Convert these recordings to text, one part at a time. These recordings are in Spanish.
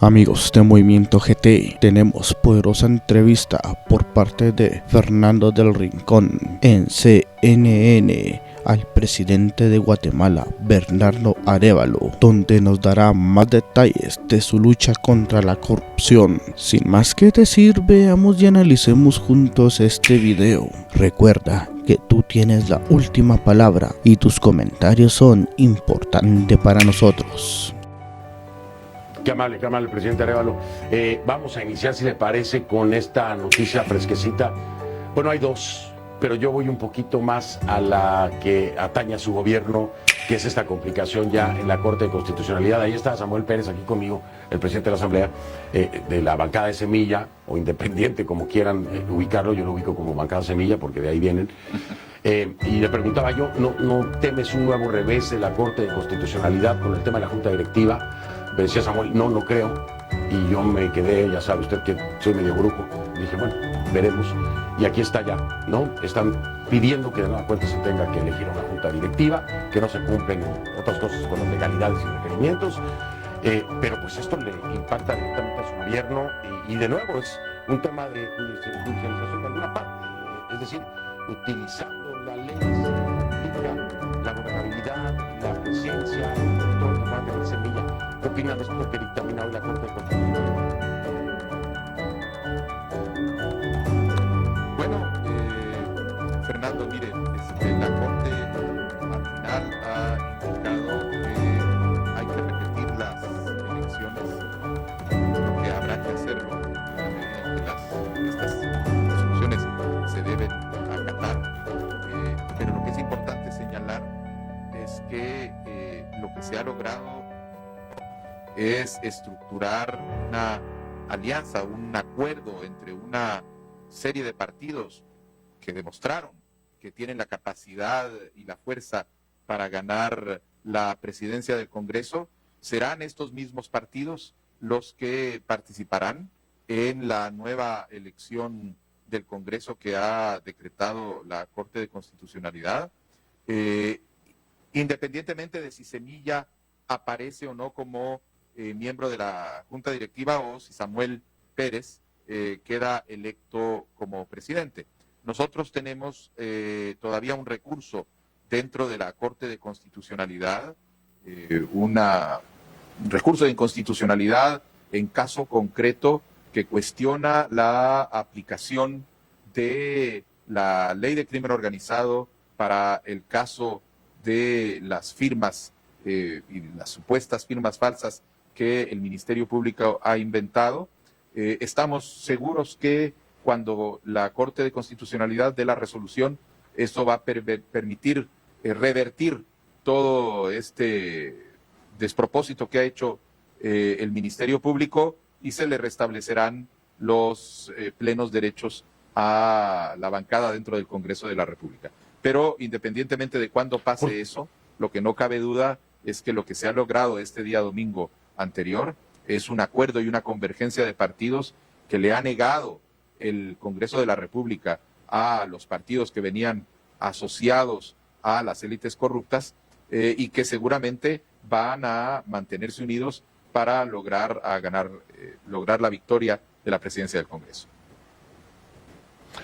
Amigos de Movimiento GT, tenemos poderosa entrevista por parte de Fernando del Rincón en CNN al presidente de Guatemala, Bernardo Arévalo, donde nos dará más detalles de su lucha contra la corrupción. Sin más que decir, veamos y analicemos juntos este video. Recuerda que tú tienes la última palabra y tus comentarios son importantes para nosotros. Qué amable, presidente Arévalo. Vamos a iniciar, si le parece, con esta noticia fresquecita. Bueno, hay dos, pero yo voy un poquito más a la que atañe a su gobierno, que es esta complicación ya en la Corte de Constitucionalidad. Ahí está Samuel Pérez, aquí conmigo, el presidente de la Asamblea, de la bancada de Semilla, o independiente, como quieran ubicarlo. Yo lo ubico como bancada Semilla, porque de ahí vienen. Y le preguntaba yo, ¿no temes un nuevo revés de la Corte de Constitucionalidad con el tema de la Junta Directiva? Me decía Samuel, no creo. Y yo me quedé, ya sabe usted que soy medio brujo. Dije, bueno, veremos. Y aquí está ya, ¿no? Están pidiendo que de nueva cuenta se tenga que elegir una junta directiva, que no se cumplen otras cosas con las legalidades y requerimientos. Pero pues esto le impacta directamente a su gobierno y de nuevo es un tema de judicialización de alguna parte. Es decir, utilizando la ley significa la gobernabilidad, la presencia, el control que va a tener Semilla. ¿Qué opinan de esto que dictamina hoy la Corte de Constitucionalidad? Bueno, Fernando, mire, la Corte al final ha indicado que hay que repetir las elecciones, que habrá que hacerlo, estas resoluciones se deben acatar, pero lo que es importante señalar es que lo que se ha logrado es estructurar una alianza, un acuerdo entre una serie de partidos que demostraron que tienen la capacidad y la fuerza para ganar la presidencia del Congreso. Serán estos mismos partidos los que participarán en la nueva elección del Congreso que ha decretado la Corte de Constitucionalidad, independientemente de si Semilla aparece o no como miembro de la Junta Directiva o si Samuel Pérez queda electo como presidente. Nosotros tenemos todavía un recurso dentro de la Corte de Constitucionalidad, un recurso de inconstitucionalidad en caso concreto que cuestiona la aplicación de la ley de crimen organizado para el caso de las firmas y las supuestas firmas falsas que el Ministerio Público ha inventado. Estamos seguros que cuando la Corte de Constitucionalidad dé la resolución, esto va a permitir revertir todo este despropósito que ha hecho el Ministerio Público y se le restablecerán los plenos derechos a la bancada dentro del Congreso de la República. Pero independientemente de cuándo pase eso, lo que no cabe duda es que lo que se ha logrado este día domingo anterior es un acuerdo y una convergencia de partidos que le ha negado el Congreso de la República a los partidos que venían asociados a las élites corruptas y que seguramente van a mantenerse unidos para lograr la victoria de la presidencia del Congreso.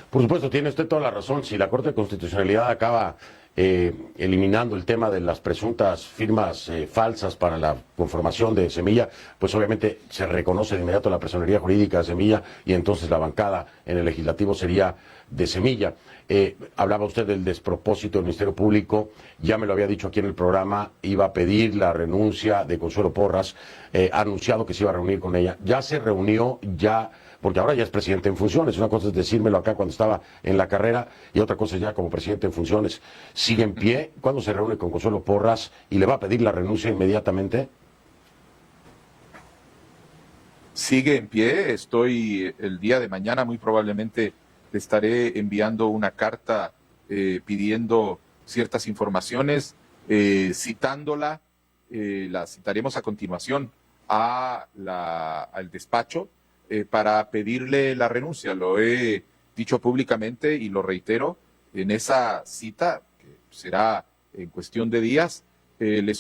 Por supuesto, tiene usted toda la razón. Si la Corte de Constitucionalidad acaba eliminando el tema de las presuntas firmas falsas para la conformación de Semilla, pues obviamente se reconoce de inmediato la personería jurídica de Semilla y entonces la bancada en el legislativo sería de Semilla. Hablaba usted del despropósito del Ministerio Público, ya me lo había dicho aquí en el programa, iba a pedir la renuncia de Consuelo Porras, ha anunciado que se iba a reunir con ella, ya se reunió, porque ahora ya es presidente en funciones. Una cosa es decírmelo acá cuando estaba en la carrera y otra cosa es ya como presidente en funciones. ¿Sigue en pie? ¿Cuándo se reúne con Consuelo Porras y le va a pedir la renuncia inmediatamente? Sigue en pie. Estoy el día de mañana, muy probablemente le estaré enviando una carta pidiendo ciertas informaciones, citándola. La citaremos a continuación al despacho para pedirle la renuncia. Lo he dicho públicamente y lo reitero, en esa cita, que será en cuestión de días, le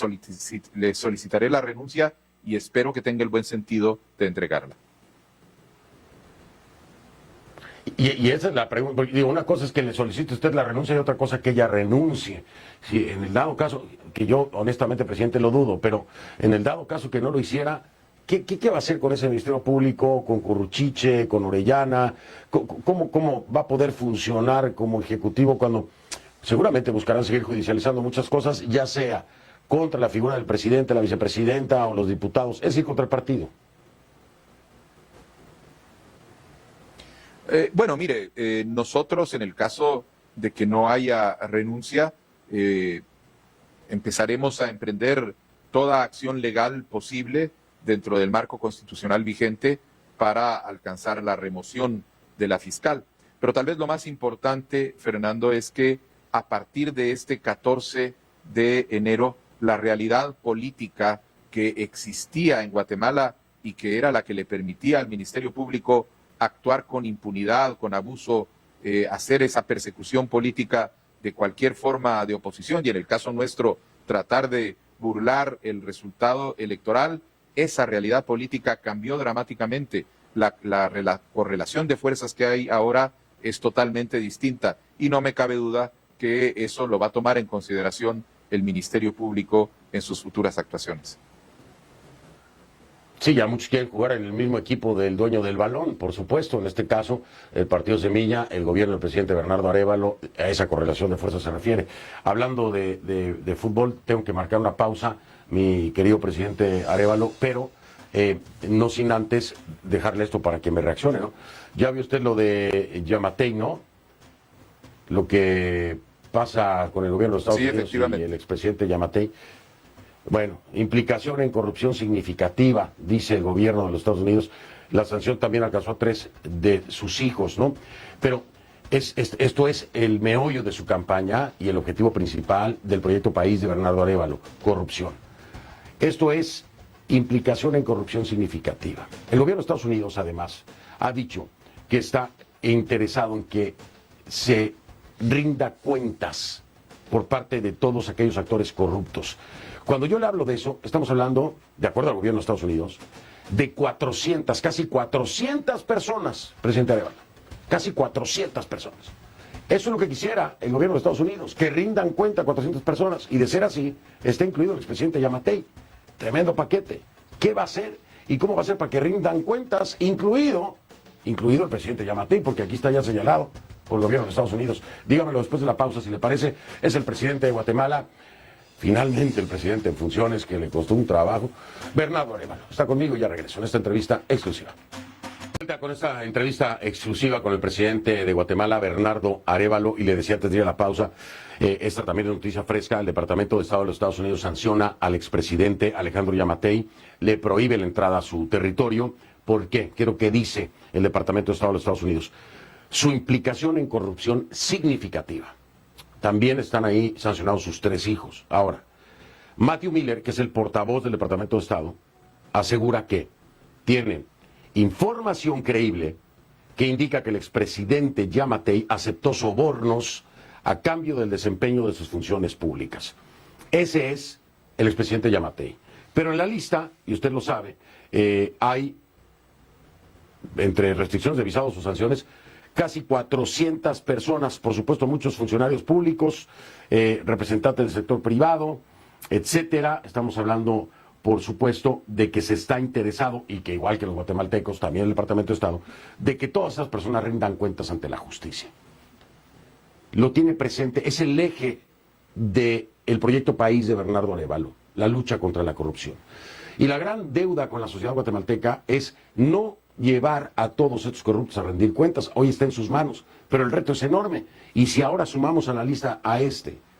solicitaré la renuncia y espero que tenga el buen sentido de entregarla. Y esa es la pregunta, porque digo, una cosa es que le solicite usted la renuncia y otra cosa que ella renuncie. Si en el dado caso, que yo honestamente, presidente, lo dudo, pero en el dado caso que no lo hiciera, ¿qué va a hacer con ese Ministerio Público, con Curruchiche, con Orellana? ¿Cómo va a poder funcionar como ejecutivo cuando seguramente buscarán seguir judicializando muchas cosas, ya sea contra la figura del presidente, la vicepresidenta o los diputados, es decir, contra el partido? Bueno, mire, nosotros en el caso de que no haya renuncia, empezaremos a emprender toda acción legal posible dentro del marco constitucional vigente para alcanzar la remoción de la fiscal. Pero tal vez lo más importante, Fernando, es que a partir de este 14 de enero, la realidad política que existía en Guatemala y que era la que le permitía al Ministerio Público actuar con impunidad, con abuso, hacer esa persecución política de cualquier forma de oposición y en el caso nuestro tratar de burlar el resultado electoral, esa realidad política cambió dramáticamente. La correlación de fuerzas que hay ahora es totalmente distinta y no me cabe duda que eso lo va a tomar en consideración el Ministerio Público en sus futuras actuaciones. Sí, ya muchos quieren jugar en el mismo equipo del dueño del balón, por supuesto. En este caso, el Partido Semilla, el gobierno del presidente Bernardo Arévalo, a esa correlación de fuerzas se refiere. Hablando de fútbol, tengo que marcar una pausa, mi querido presidente Arévalo, pero no sin antes dejarle esto para que me reaccione, ¿no? Ya vio usted lo de Yamatei, ¿no? Lo que pasa con el gobierno de Estados Unidos y el expresidente Yamatei. Bueno, implicación en corrupción significativa, dice el gobierno de los Estados Unidos. La sanción también alcanzó a 3 de sus hijos, ¿no? Pero esto es el meollo de su campaña y el objetivo principal del proyecto País de Bernardo Arévalo, corrupción. Esto es implicación en corrupción significativa. El gobierno de Estados Unidos, además, ha dicho que está interesado en que se rinda cuentas por parte de todos aquellos actores corruptos. Cuando yo le hablo de eso, estamos hablando, de acuerdo al gobierno de Estados Unidos, de 400, casi 400 personas, presidente Arévalo, casi 400 personas. Eso es lo que quisiera el gobierno de Estados Unidos, que rindan cuenta a 400 personas, y de ser así, está incluido el expresidente Yamatei. Tremendo paquete. ¿Qué va a hacer y cómo va a ser para que rindan cuentas, incluido el presidente Yamatei, porque aquí está ya señalado por el gobierno de Estados Unidos? Dígamelo después de la pausa, si le parece. Es el presidente de Guatemala, finalmente el presidente en funciones, que le costó un trabajo, Bernardo Arévalo. Está conmigo y ya regreso en esta entrevista exclusiva. Con esta entrevista exclusiva con el presidente de Guatemala, Bernardo Arévalo, y le decía antes de ir a la pausa, esta también es noticia fresca. El Departamento de Estado de los Estados Unidos sanciona al expresidente Alejandro Yamatei, le prohíbe la entrada a su territorio. ¿Por qué? ¿Qué es lo que dice el Departamento de Estado de los Estados Unidos? Su implicación en corrupción significativa. También están ahí sancionados sus 3 hijos. Ahora, Matthew Miller, que es el portavoz del Departamento de Estado, asegura que tienen información creíble que indica que el expresidente Yamatei aceptó sobornos a cambio del desempeño de sus funciones públicas. Ese es el expresidente Yamatei. Pero en la lista, y usted lo sabe, hay, entre restricciones de visados o sanciones, casi 400 personas, por supuesto muchos funcionarios públicos, representantes del sector privado, etcétera. Estamos hablando, por supuesto, de que se está interesado, y que igual que los guatemaltecos, también el Departamento de Estado, de que todas esas personas rindan cuentas ante la justicia. Lo tiene presente, es el eje del proyecto País de Bernardo Arévalo, la lucha contra la corrupción. Y la gran deuda con la sociedad guatemalteca es no llevar a todos estos corruptos a rendir cuentas. Hoy está en sus manos, pero el reto es enorme. Y si ahora sumamos a la lista a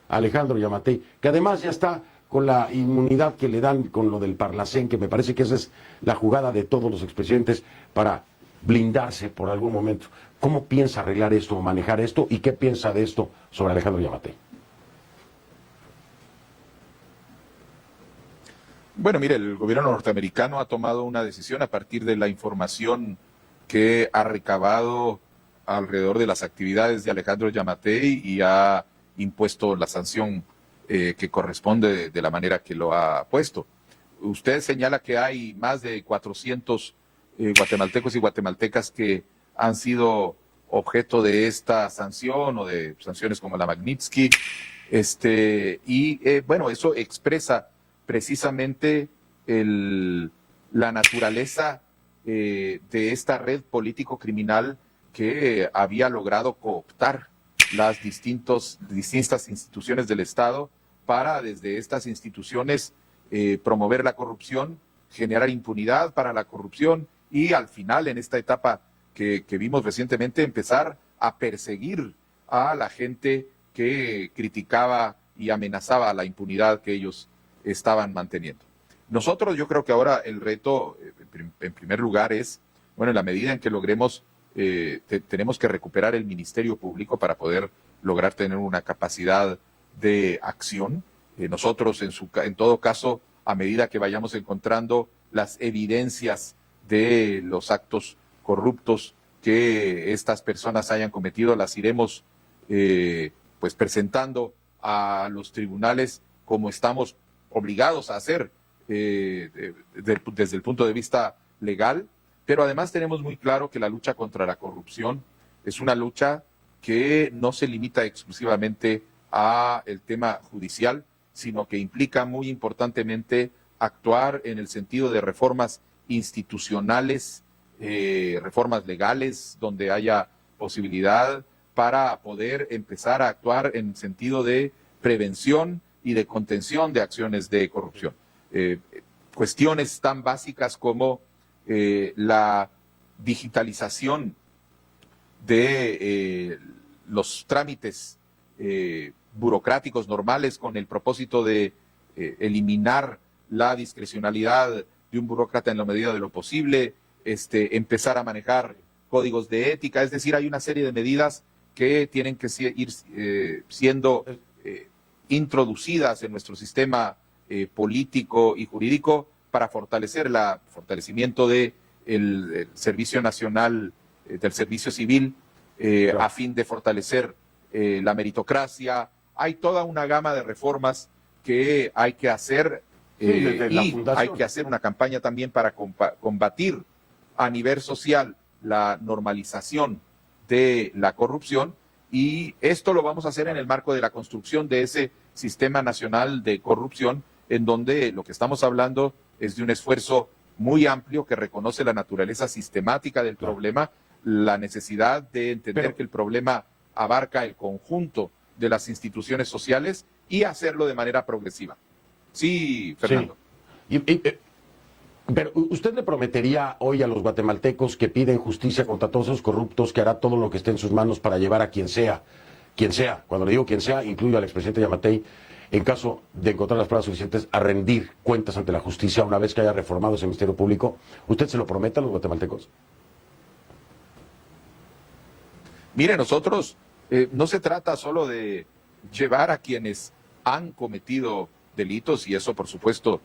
Alejandro Yamatei, que además ya está con la inmunidad que le dan con lo del Parlacén, que me parece que esa es la jugada de todos los expresidentes para blindarse por algún momento. ¿Cómo piensa arreglar esto o manejar esto? ¿Y qué piensa de esto sobre Alejandro Yamatei? Bueno, mire, el gobierno norteamericano ha tomado una decisión a partir de la información que ha recabado alrededor de las actividades de Alejandro Yamatei y ha impuesto la sanción que corresponde de la manera que lo ha puesto. usted señala que hay más de 400 guatemaltecos y guatemaltecas que han sido objeto de esta sanción o de sanciones como la Magnitsky. Bueno, eso expresa precisamente la naturaleza de esta red político-criminal que había logrado cooptar las distintas instituciones del Estado para desde estas instituciones promover la corrupción, generar impunidad para la corrupción y al final en esta etapa que vimos recientemente empezar a perseguir a la gente que criticaba y amenazaba la impunidad que ellos estaban manteniendo. Nosotros, yo creo que ahora el reto, en primer lugar, es, bueno, en la medida en que logremos, tenemos que recuperar el Ministerio Público para poder lograr tener una capacidad de acción. Nosotros, en todo caso, a medida que vayamos encontrando las evidencias de los actos corruptos que estas personas hayan cometido, las iremos pues presentando a los tribunales como estamos obligados a hacer desde el punto de vista legal, pero además tenemos muy claro que la lucha contra la corrupción es una lucha que no se limita exclusivamente a el tema judicial, sino que implica muy importantemente actuar en el sentido de reformas institucionales, reformas legales, donde haya posibilidad para poder empezar a actuar en sentido de prevención y de contención de acciones de corrupción. Cuestiones tan básicas como la digitalización de los trámites burocráticos normales con el propósito de eliminar la discrecionalidad de un burócrata en la medida de lo posible, empezar a manejar códigos de ética, es decir, hay una serie de medidas que tienen que ir siendo introducidas en nuestro sistema político y jurídico para fortalecer el fortalecimiento del Servicio Nacional, del Servicio Civil, a fin de fortalecer la meritocracia. Hay toda una gama de reformas que hay que hacer y hay que hacer una campaña también para combatir a nivel social la normalización de la corrupción, y esto lo vamos a hacer en el marco de la construcción de ese Sistema Nacional de Corrupción, en donde lo que estamos hablando es de un esfuerzo muy amplio que reconoce la naturaleza sistemática del problema, la necesidad de entender que el problema abarca el conjunto de las instituciones sociales y hacerlo de manera progresiva. Sí, Fernando. Sí. Pero usted le prometería hoy a los guatemaltecos que piden justicia contra todos esos corruptos, que hará todo lo que esté en sus manos para llevar a quien sea, cuando le digo quien sea, incluyo al expresidente Yamatei, en caso de encontrar las pruebas suficientes, a rendir cuentas ante la justicia una vez que haya reformado ese Ministerio Público? ¿Usted se lo promete a los guatemaltecos? Mire, nosotros no se trata solo de llevar a quienes han cometido delitos, y eso por supuesto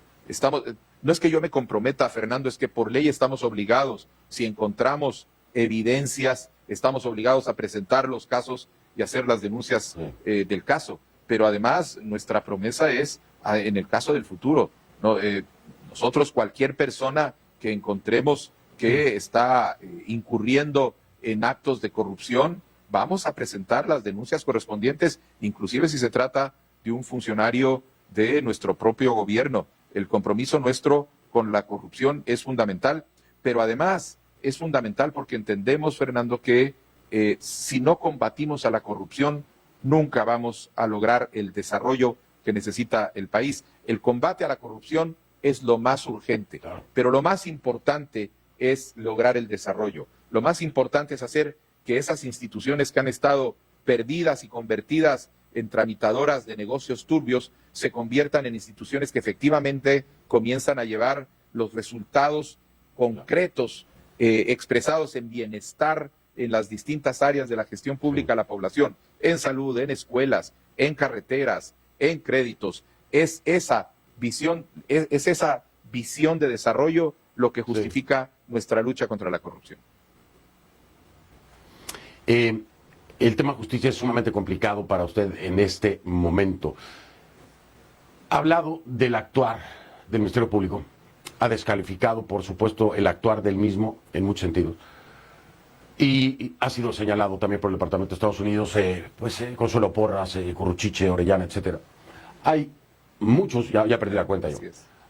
no es que yo me comprometa, Fernando, es que por ley estamos obligados, si encontramos evidencias, estamos obligados a presentar los casos y hacer las denuncias del caso. Pero además nuestra promesa es en el caso del futuro. Nosotros, cualquier persona que encontremos que está incurriendo en actos de corrupción, vamos a presentar las denuncias correspondientes, inclusive si se trata de un funcionario de nuestro propio gobierno. El compromiso nuestro con la corrupción es fundamental, pero además es fundamental porque entendemos, Fernando, que si no combatimos a la corrupción, nunca vamos a lograr el desarrollo que necesita el país. El combate a la corrupción es lo más urgente, pero lo más importante es lograr el desarrollo. Lo más importante es hacer que esas instituciones que han estado perdidas y convertidas en tramitadoras de negocios turbios se conviertan en instituciones que efectivamente comienzan a llevar los resultados concretos expresados en bienestar en las distintas áreas de la gestión pública a la población, en salud, en escuelas, en carreteras, en créditos. Es esa visión de desarrollo lo que justifica nuestra lucha contra la corrupción. El tema justicia es sumamente complicado para usted en este momento. Ha hablado del actuar del Ministerio Público ha descalificado, por supuesto, el actuar del mismo en muchos sentidos. Y ha sido señalado también por el Departamento de Estados Unidos, Consuelo Porras, Curruchiche, Orellana, etcétera. Hay muchos, ya perdí la cuenta yo,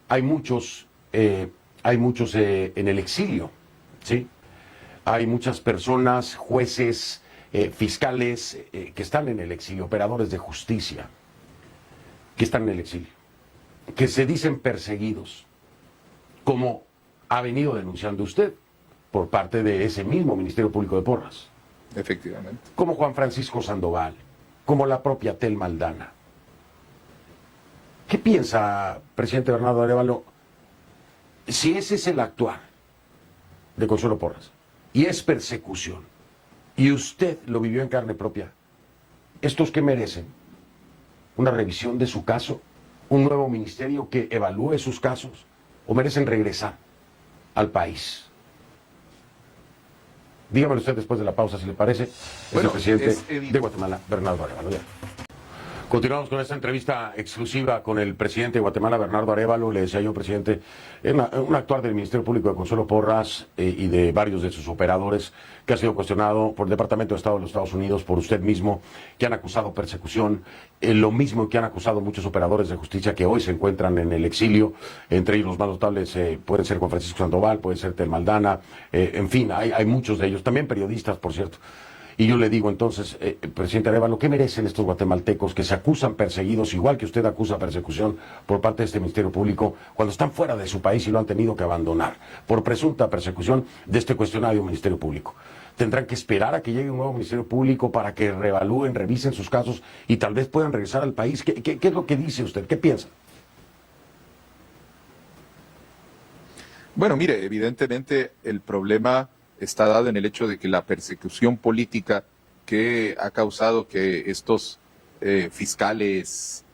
hay muchos en el exilio, ¿sí? Hay muchas personas, jueces, fiscales, que están en el exilio, operadores de justicia, que están en el exilio, que se dicen perseguidos, como ha venido denunciando usted por parte de ese mismo Ministerio Público de Porras. Efectivamente. Como Juan Francisco Sandoval, como la propia Telma Aldana. ¿Qué piensa, presidente Bernardo Arévalo, si ese es el actuar de Consuelo Porras y es persecución, y usted lo vivió en carne propia, estos qué merecen? ¿Una revisión de su caso? ¿Un nuevo ministerio que evalúe sus casos? ¿O merecen regresar al país? Dígamelo usted después de la pausa, si le parece. Bueno, es el presidente de Guatemala, Bernardo Arévalo. Continuamos con esta entrevista exclusiva con el presidente de Guatemala, Bernardo Arévalo. Le decía yo, presidente, un actuar del Ministerio Público de Consuelo Porras y de varios de sus operadores que ha sido cuestionado por el Departamento de Estado de los Estados Unidos, por usted mismo, que han acusado persecución, lo mismo que han acusado muchos operadores de justicia que hoy se encuentran en el exilio, entre ellos los más notables pueden ser Juan Francisco Sandoval, puede ser Telma Aldana, en fin, hay muchos de ellos, también periodistas, por cierto. Y yo le digo entonces, presidente Arévalo, ¿qué merecen estos guatemaltecos que se acusan perseguidos, igual que usted acusa persecución por parte de este Ministerio Público, cuando están fuera de su país y lo han tenido que abandonar por presunta persecución de este cuestionario Ministerio Público? ¿Tendrán que esperar a que llegue un nuevo Ministerio Público para que reevalúen, revisen sus casos y tal vez puedan regresar al país? ¿Qué es lo que dice usted? ¿Qué piensa? Bueno, mire, evidentemente el problema está dado en el hecho de que la persecución política que ha causado que estos fiscales,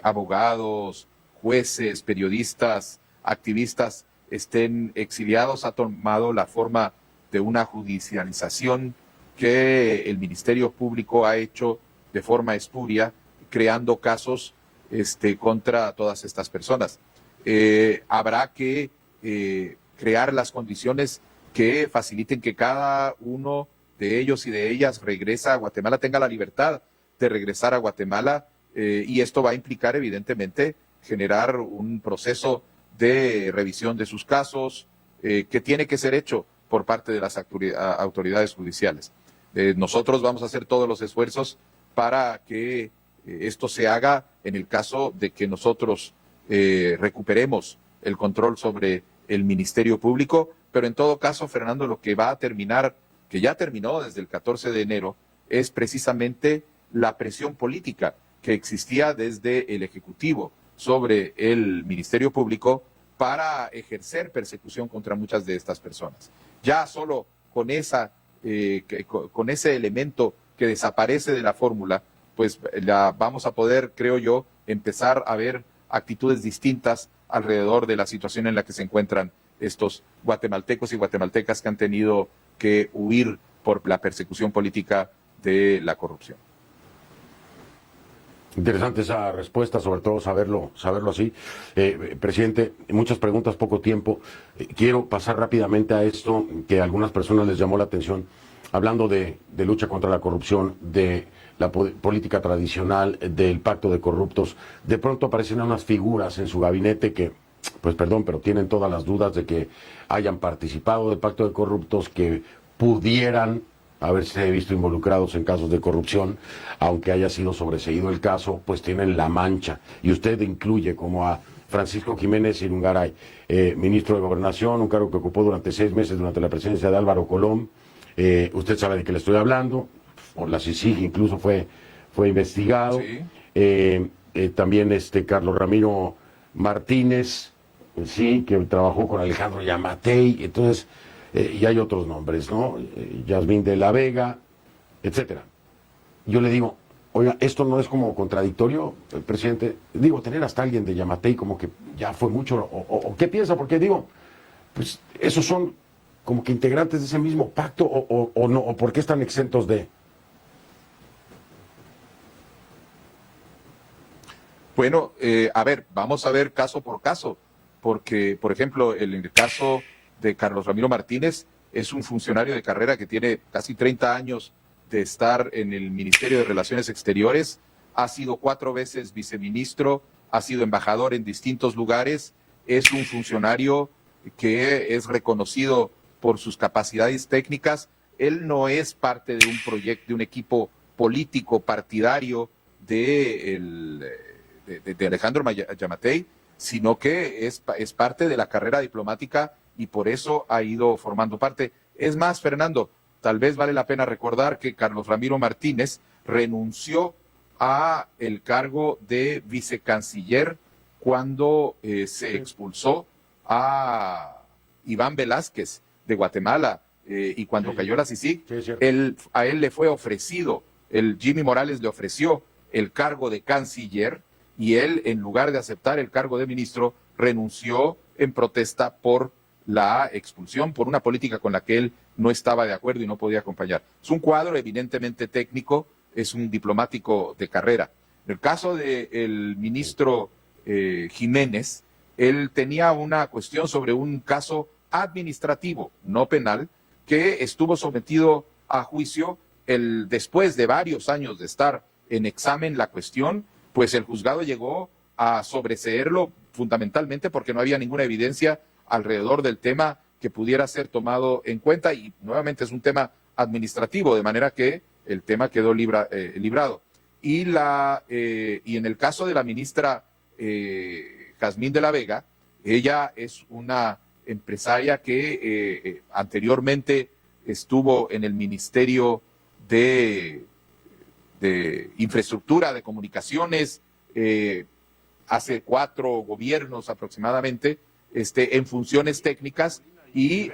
abogados, jueces, periodistas, activistas estén exiliados ha tomado la forma de una judicialización que el Ministerio Público ha hecho de forma espuria, creando casos contra todas estas personas. Habrá que crear las condiciones que faciliten que cada uno de ellos y de ellas regresa a Guatemala, tenga la libertad de regresar a Guatemala, y esto va a implicar evidentemente generar un proceso de revisión de sus casos que tiene que ser hecho por parte de las autoridades judiciales. Nosotros vamos a hacer todos los esfuerzos para que esto se haga en el caso de que nosotros recuperemos el control sobre el Ministerio Público, pero en todo caso, Fernando, lo que va a terminar, que ya terminó desde el 14 de enero, es precisamente la presión política que existía desde el Ejecutivo sobre el Ministerio Público para ejercer persecución contra muchas de estas personas. Ya solo con con ese elemento que desaparece de la fórmula, pues vamos a poder, creo yo, empezar a ver actitudes distintas alrededor de la situación en la que se encuentran estos guatemaltecos y guatemaltecas que han tenido que huir por la persecución política de la corrupción. Interesante esa respuesta, sobre todo saberlo así. Presidente, muchas preguntas, poco tiempo. Quiero pasar rápidamente a esto que a algunas personas les llamó la atención, hablando de lucha contra la corrupción, de la política tradicional, del pacto de corruptos. De pronto aparecen unas figuras en su gabinete que, pues perdón, pero tienen todas las dudas de que hayan participado del pacto de corruptos, que pudieran haberse visto involucrados en casos de corrupción, aunque haya sido sobreseído el caso, pues tienen la mancha. Y usted incluye como a Francisco Jiménez Irungaray, ministro de Gobernación, un cargo que ocupó durante 6 meses durante la presidencia de Álvaro Colom. Usted sabe de qué le estoy hablando, por la CICIG incluso fue investigado. Sí. También Carlos Ramiro Martínez, sí, que trabajó con Alejandro Yamatei, entonces, y hay otros nombres, ¿no? Yasmín de la Vega, etcétera. Yo le digo, oiga, ¿esto no es como contradictorio, presidente? Digo, tener hasta alguien de Yamatei como que ya fue mucho, o ¿qué piensa? Porque digo, pues esos son como que integrantes de ese mismo pacto, o no, o ¿por qué están exentos de? Bueno, a ver, vamos a ver caso por caso. porque, por ejemplo, en el caso de Carlos Ramiro Martínez, es un funcionario de carrera que tiene casi 30 años de estar en el Ministerio de Relaciones Exteriores, ha sido 4 veces viceministro, ha sido embajador en distintos lugares, es un funcionario que es reconocido por sus capacidades técnicas. Él no es parte de un proyecto, de un equipo político partidario de Alejandro Yamatei, sino que es parte de la carrera diplomática y por eso ha ido formando parte. Es más, Fernando, tal vez vale la pena recordar que Carlos Ramiro Martínez renunció a el cargo de vicecanciller cuando se expulsó a Iván Velázquez de Guatemala y cuando cayó la CICIG, a él le fue ofrecido, el Jimmy Morales le ofreció el cargo de canciller y él, en lugar de aceptar el cargo de ministro, renunció en protesta por la expulsión, por una política con la que él no estaba de acuerdo y no podía acompañar. Es un cuadro evidentemente técnico, es un diplomático de carrera. En el caso del ministro Jiménez, él tenía una cuestión sobre un caso administrativo, no penal, que estuvo sometido a juicio después de varios años de estar en examen la cuestión, pues el juzgado llegó a sobreseerlo fundamentalmente porque no había ninguna evidencia alrededor del tema que pudiera ser tomado en cuenta y nuevamente es un tema administrativo, de manera que el tema quedó librado. Y en el caso de la ministra Jazmín de la Vega, ella es una empresaria que anteriormente estuvo en el Ministerio de Infraestructura, de Comunicaciones, hace 4 gobiernos aproximadamente, en funciones técnicas y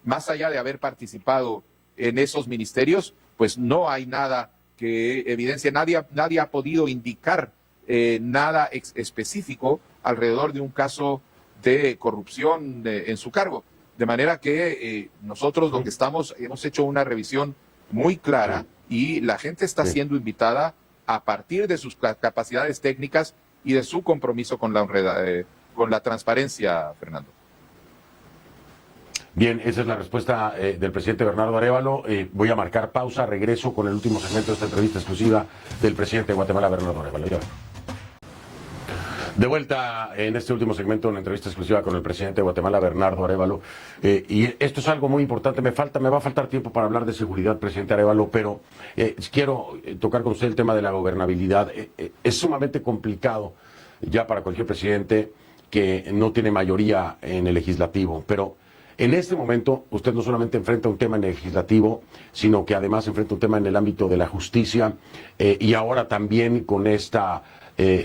más allá de haber participado en esos ministerios, pues no hay nada que evidencia, nadie ha podido indicar nada específico alrededor de un caso de corrupción en su cargo. De manera que nosotros donde estamos hemos hecho una revisión muy clara y la gente está siendo invitada a partir de sus capacidades técnicas y de su compromiso con la transparencia, Fernando. Bien, esa es la respuesta del presidente Bernardo Arévalo. Voy a marcar pausa, regreso con el último segmento de esta entrevista exclusiva del presidente de Guatemala, Bernardo Arévalo. De vuelta en este último segmento, una entrevista exclusiva con el presidente de Guatemala, Bernardo Arévalo. Y esto es algo muy importante. Me va a faltar tiempo para hablar de seguridad, presidente Arévalo, pero quiero tocar con usted el tema de la gobernabilidad. Es sumamente complicado ya para cualquier presidente que no tiene mayoría en el legislativo, pero en este momento usted no solamente enfrenta un tema en el legislativo, sino que además enfrenta un tema en el ámbito de la justicia y ahora también con esta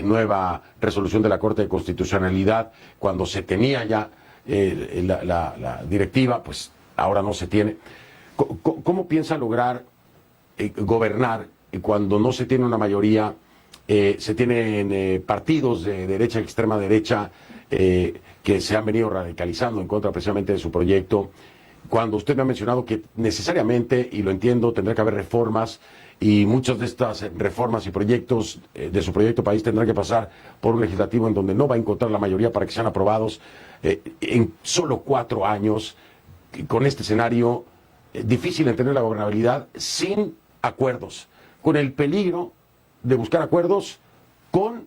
nueva resolución de la Corte de Constitucionalidad, cuando se tenía ya la directiva, pues ahora no se tiene. ¿Cómo piensa lograr gobernar cuando no se tiene una mayoría? Se tienen partidos de derecha, extrema derecha, que se han venido radicalizando en contra precisamente de su proyecto, cuando usted me ha mencionado que necesariamente, y lo entiendo, tendrá que haber reformas, y muchas de estas reformas y proyectos de su proyecto país tendrán que pasar por un legislativo en donde no va a encontrar la mayoría para que sean aprobados en solo 4 años, con este escenario difícil en tener la gobernabilidad sin acuerdos, con el peligro de buscar acuerdos con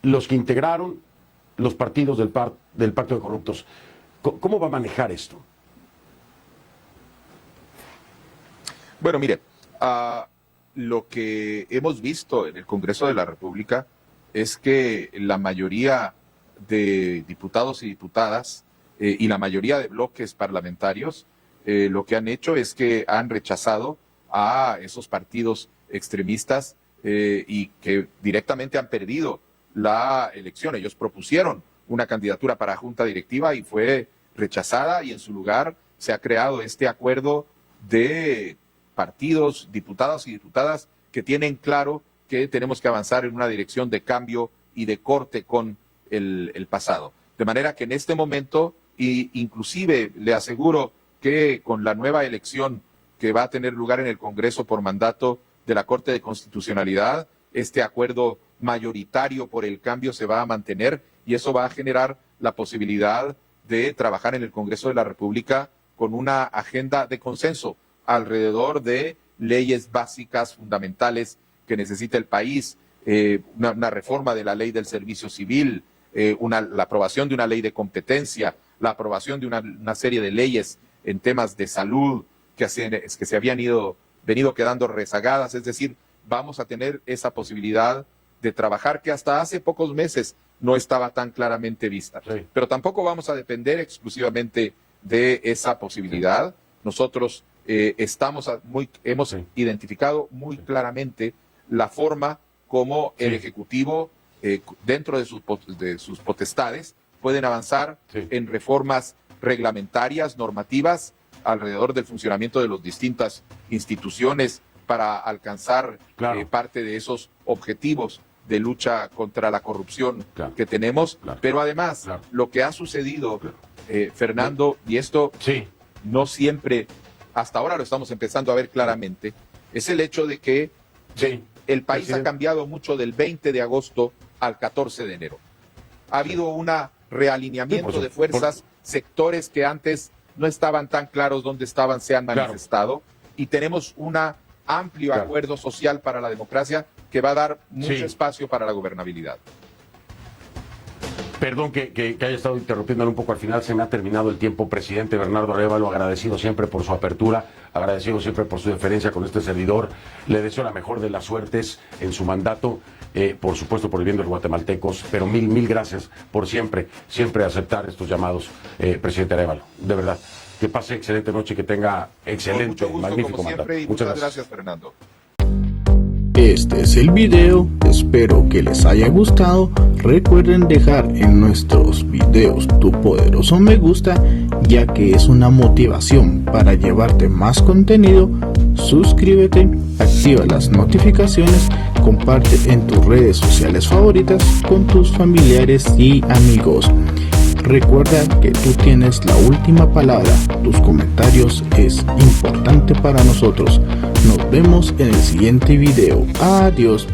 los que integraron los partidos del Pacto de Corruptos. ¿Cómo va a manejar esto? Bueno, mire, lo que hemos visto en el Congreso de la República es que la mayoría de diputados y diputadas y la mayoría de bloques parlamentarios lo que han hecho es que han rechazado a esos partidos extremistas y que directamente han perdido la elección. Ellos propusieron una candidatura para junta directiva y fue rechazada y en su lugar se ha creado este acuerdo de partidos, diputados y diputadas que tienen claro que tenemos que avanzar en una dirección de cambio y de corte con el pasado. De manera que en este momento, inclusive le aseguro que con la nueva elección que va a tener lugar en el Congreso por mandato de la Corte de Constitucionalidad, este acuerdo mayoritario por el cambio se va a mantener y eso va a generar la posibilidad de trabajar en el Congreso de la República con una agenda de consenso alrededor de leyes básicas, fundamentales que necesita el país, una reforma de la ley del servicio civil, la aprobación de una ley de competencia, la aprobación de una serie de leyes en temas de salud que se habían venido quedando rezagadas. Es decir, vamos a tener esa posibilidad de trabajar que hasta hace pocos meses no estaba tan claramente vista. Sí. Pero tampoco vamos a depender exclusivamente de esa posibilidad. Nosotros hemos identificado muy claramente la forma como el Ejecutivo, dentro de sus potestades, pueden avanzar en reformas reglamentarias, normativas, alrededor del funcionamiento de las distintas instituciones para alcanzar parte de esos objetivos de lucha contra la corrupción que tenemos. Pero además, lo que ha sucedido, Fernando, y esto no siempre, hasta ahora lo estamos empezando a ver claramente, es el hecho de que el país ha cambiado mucho del 20 de agosto al 14 de enero. Ha habido un realineamiento de fuerzas, sectores que antes no estaban tan claros dónde estaban, se han manifestado, y tenemos un amplio acuerdo social para la democracia que va a dar mucho espacio para la gobernabilidad. Perdón que haya estado interrumpiéndole un poco al final, se me ha terminado el tiempo. Presidente Bernardo Arévalo, agradecido siempre por su apertura, agradecido siempre por su deferencia con este servidor. Le deseo la mejor de las suertes en su mandato, por supuesto por el bien de los guatemaltecos, pero mil gracias por siempre aceptar estos llamados, presidente Arévalo. De verdad, que pase excelente noche, que tenga excelente, con mucho gusto, magnífico como siempre, mandato. Muchas gracias, Fernando. Este es el video, espero que les haya gustado. Recuerden dejar en nuestros videos tu poderoso me gusta, ya que es una motivación para llevarte más contenido. Suscríbete, activa las notificaciones, comparte en tus redes sociales favoritas con tus familiares y amigos. Recuerda que tú tienes la última palabra, tus comentarios es importante para nosotros. Nos vemos en el siguiente video. Adiós.